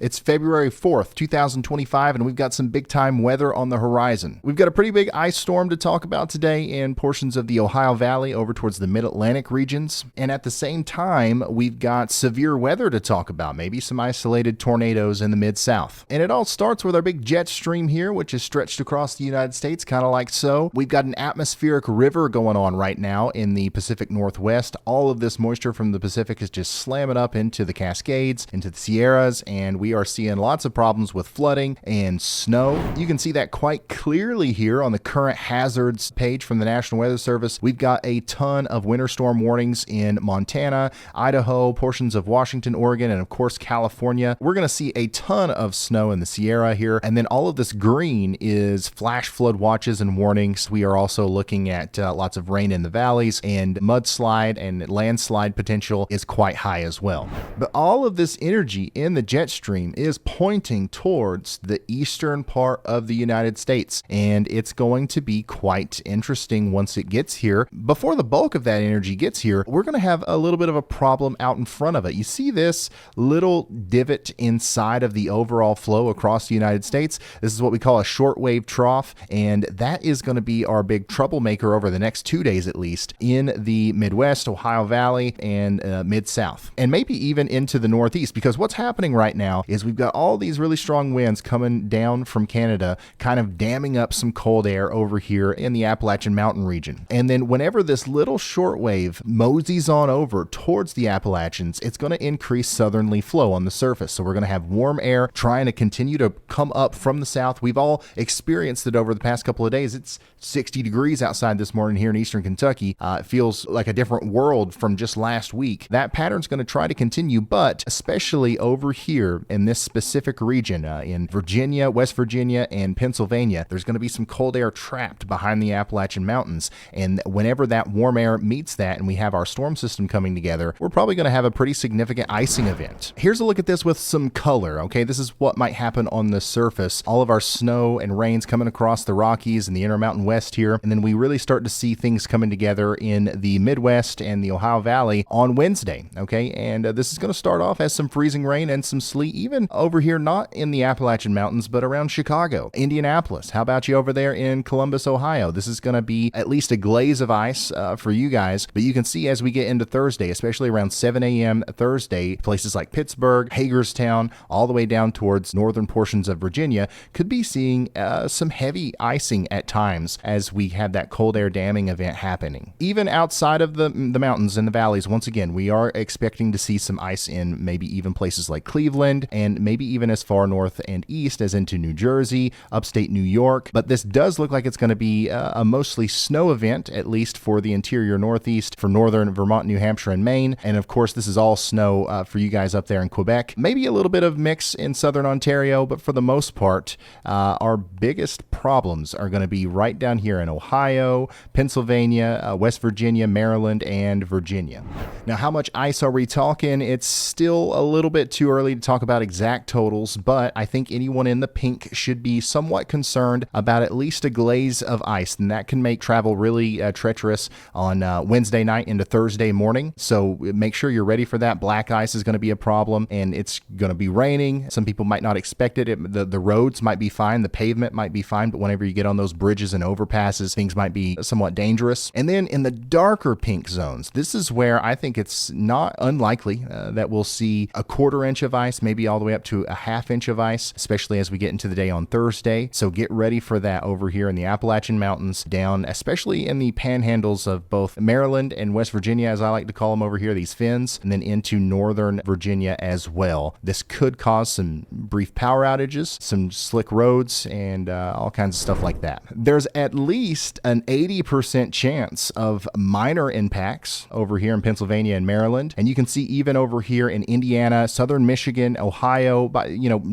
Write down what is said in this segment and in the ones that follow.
It's February 4th, 2025, and we've got some big-time weather on the horizon. We've got a pretty big ice storm to talk about today in portions of the Ohio Valley over towards the Mid-Atlantic regions. And at the same time, we've got severe weather to talk about, maybe some isolated tornadoes in the Mid-South. And it all starts with our big jet stream here, which is stretched across the United States, kind of like so. We've got an atmospheric river going on right now in the Pacific Northwest. All of this moisture from the Pacific is just slamming up into the Cascades, into the Sierras, and we are seeing lots of problems with flooding and snow. You can see that quite clearly here on the current hazards page from the National Weather Service. We've got a ton of winter storm warnings in Montana, Idaho, portions of Washington, Oregon, and of course California. We're going to see a ton of snow in the Sierra here, and then all of this green is flash flood watches and warnings. We are also looking at lots of rain in the valleys, and mudslide and landslide potential is quite high as well. But all of this energy in the jet stream is pointing towards the eastern part of the United States, and it's going to be quite interesting once it gets here. Before the bulk of that energy gets here, we're going to have a little bit of a problem out in front of it. You see this little divot inside of the overall flow across the United States? This is what we call a shortwave trough, and that is going to be our big troublemaker over the next 2 days at least in the Midwest, Ohio Valley, and Mid-South, and maybe even into the Northeast, because what's happening right now is we've got all these really strong winds coming down from Canada, kind of damming up some cold air over here in the Appalachian Mountain region. And then whenever this little shortwave moseys on over towards the Appalachians, it's going to increase southerly flow on the surface. So we're going to have warm air trying to continue to come up from the south. We've all experienced it over the past couple of days. It's 60 degrees outside this morning here in eastern Kentucky. It feels like a different world from just last week. That pattern's going to try to continue, but especially over here in this specific region, in Virginia, West Virginia, and Pennsylvania, there's going to be some cold air trapped behind the Appalachian Mountains. And whenever that warm air meets that and we have our storm system coming together, we're probably going to have a pretty significant icing event. Here's a look at this with some color. Okay, this is what might happen on the surface. All of our snow and rains coming across the Rockies and the Intermountain West here. And then we really start to see things coming together in the Midwest and the Ohio Valley on Wednesday. Okay, and this is going to start off as some freezing rain and some sleet, even over here, not in the Appalachian Mountains, but around Chicago, Indianapolis. How about you over there in Columbus, Ohio? This is going to be at least a glaze of ice for you guys, but you can see as we get into Thursday, especially around 7 a.m. Thursday, places like Pittsburgh, Hagerstown, all the way down towards northern portions of Virginia could be seeing some heavy icing at times as we have that cold air damming event happening. Even outside of the mountains and the valleys, once again, we are expecting to see some ice in maybe even places like Cleveland and maybe even as far north and east as into New Jersey, upstate New York. But this does look like it's going to be a mostly snow event, at least for the interior Northeast, for northern Vermont, New Hampshire, and Maine. And of course, this is all snow for you guys up there in Quebec. Maybe a little bit of mix in southern Ontario, but for the most part, our biggest problems are going to be right down here in Ohio, Pennsylvania, West Virginia, Maryland, and Virginia. Now, how much ice are we talking? It's still a little bit too early to talk about exact totals, but I think anyone in the pink should be somewhat concerned about at least a glaze of ice, and that can make travel really treacherous on Wednesday night into Thursday morning. So make sure you're ready for that. Black ice is going to be a problem, and it's going to be raining. Some people might not expect it. The roads might be fine. The pavement might be fine, but whenever you get on those bridges and overpasses, things might be somewhat dangerous. And then in the darker pink zones, this is where I think it's not unlikely that we'll see a 1/4 inch of ice, maybe all the way up to a 1/2 inch of ice, especially as we get into the day on Thursday. So get ready for that over here in the Appalachian Mountains, down especially in the panhandles of both Maryland and West Virginia, as I like to call them over here, these fins, and then into northern Virginia as well. This could cause some brief power outages, some slick roads, and all kinds of stuff like that. There's at least an 80% chance of minor impacts over here in Pennsylvania and Maryland, and you can see even over here in Indiana, southern Michigan, Ohio,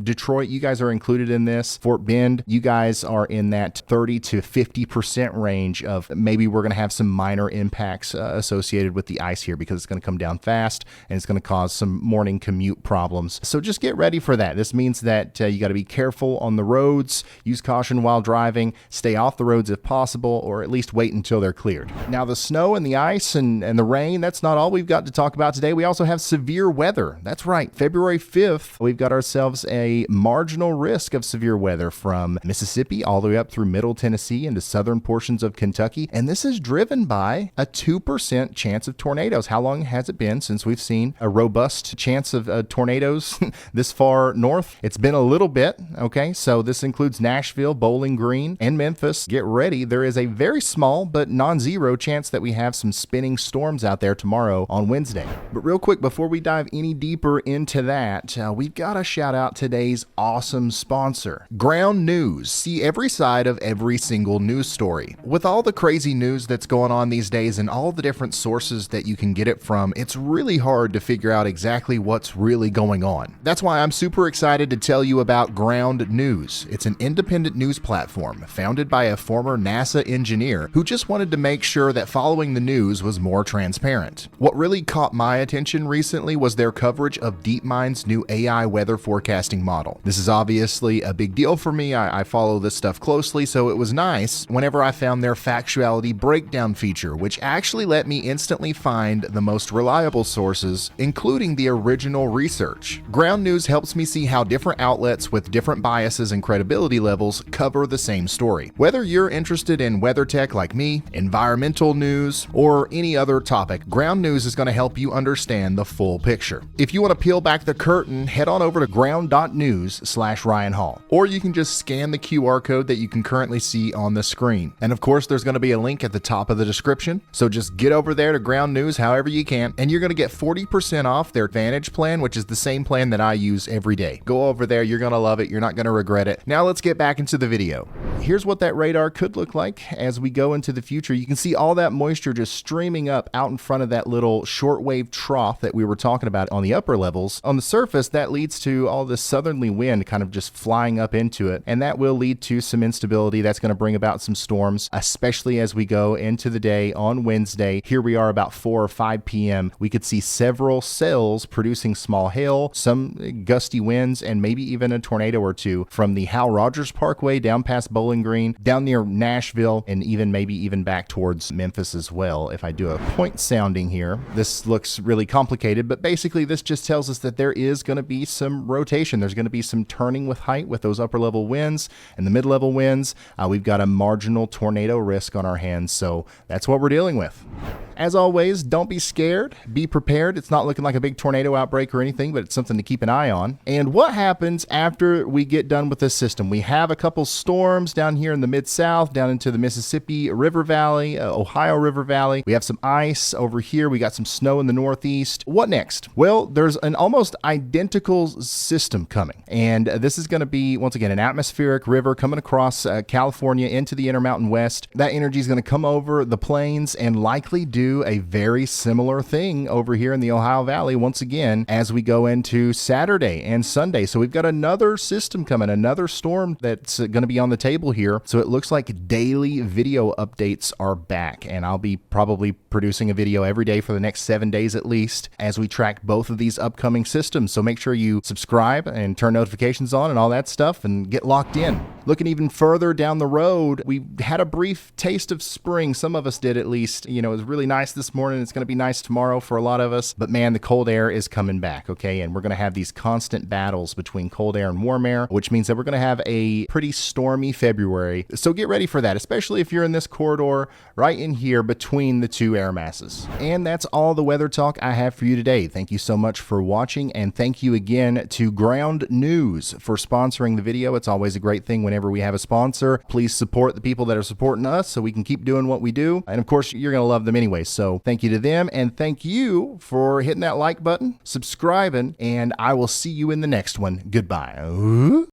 Detroit, you guys are included in this. Fort Bend, you guys are in that 30 to 50% range of maybe we're going to have some minor impacts associated with the ice here because it's going to come down fast and it's going to cause some morning commute problems. So just get ready for that. This means that you got to be careful on the roads, use caution while driving, stay off the roads if possible, or at least wait until they're cleared. Now, the snow and the ice and the rain, that's not all we've got to talk about today. We also have severe weather. That's right. February 5th north, we've got ourselves a marginal risk of severe weather from Mississippi all the way up through middle Tennessee into southern portions of Kentucky. And this is driven by a 2% chance of tornadoes. How long has it been since we've seen a robust chance of tornadoes this far north? It's been a little bit, okay? So this includes Nashville, Bowling Green, and Memphis. Get ready. There is a very small but non-zero chance that we have some spinning storms out there tomorrow on Wednesday. But real quick, before we dive any deeper into that, we've got to shout out today's awesome sponsor, Ground News. See every side of every single news story. With all the crazy news that's going on these days and all the different sources that you can get it from, it's really hard to figure out exactly what's really going on. That's why I'm super excited to tell you about Ground News. It's an independent news platform founded by a former NASA engineer who just wanted to make sure that following the news was more transparent. What really caught my attention recently was their coverage of DeepMind's new AI weather forecasting model. This is obviously a big deal for me. I follow this stuff closely, so it was nice whenever I found their factuality breakdown feature, which actually let me instantly find the most reliable sources, including the original research. Ground News helps me see how different outlets with different biases and credibility levels cover the same story. Whether you're interested in weather tech like me, environmental news, or any other topic, Ground News is going to help you understand the full picture. If you want to peel back the curtain, head on over to ground.news/Ryan Hall, or you can just scan the QR code that you can currently see on the screen. And of course, there's going to be a link at the top of the description, so just get over there to Ground News however you can, and you're going to get 40% off their Advantage plan, which is the same plan that I use every day. Go over there, you're going to love it, you're not going to regret it. Now let's get back into the video. Here's what that radar could look like as we go into the future. You can see all that moisture just streaming up out in front of that little shortwave trough that we were talking about on the upper levels. On the surface, that leads to all this southerly wind kind of just flying up into it, and that will lead to some instability. That's going to bring about some storms, especially as we go into the day on Wednesday. Here we are about 4 or 5 p.m. We could see several cells producing small hail, some gusty winds, and maybe even a tornado or two from the Hal Rogers Parkway down past Bowling Green, down near Nashville, and maybe even back towards Memphis as well. If I do a point sounding here, this looks really complicated, but basically this just tells us that there is going to be some rotation. There's going to be some turning with height with those upper level winds and the mid level winds. We've got a marginal tornado risk on our hands, so that's what we're dealing with. As always, don't be scared. Be prepared. It's not looking like a big tornado outbreak or anything, but it's something to keep an eye on. And what happens after we get done with this system? We have a couple storms down here in the Mid-South, down into the Mississippi River Valley, Ohio River Valley. We have some ice over here. We got some snow in the Northeast. What next? Well, there's an almost identical system coming. And this is going to be, once again, an atmospheric river coming across California into the Intermountain West. That energy is going to come over the plains and likely do a very similar thing over here in the Ohio Valley once again as we go into Saturday and Sunday. So we've got another system coming, another storm that's going to be on the table here. So it looks like daily video updates are back, and I'll be probably producing a video every day for the next 7 days at least as we track both of these upcoming systems. So make sure you subscribe and turn notifications on and all that stuff and get locked in. Looking even further down the road, we had a brief taste of spring. Some of us did, at least. You know, it was really nice this morning. It's going to be nice tomorrow for a lot of us. But man, the cold air is coming back, okay? And we're going to have these constant battles between cold air and warm air, which means that we're going to have a pretty stormy February. So get ready for that, especially if you're in this corridor right in here between the two air masses. And that's all the weather talk I have for you today. Thank you so much for watching, and thank you again to Ground News for sponsoring the video. It's always a great thing whenever we have a sponsor. Please support the people that are supporting us so we can keep doing what we do. And of course, you're going to love them anyway. So thank you to them, and thank you for hitting that like button, subscribing, and I will see you in the next one. Goodbye.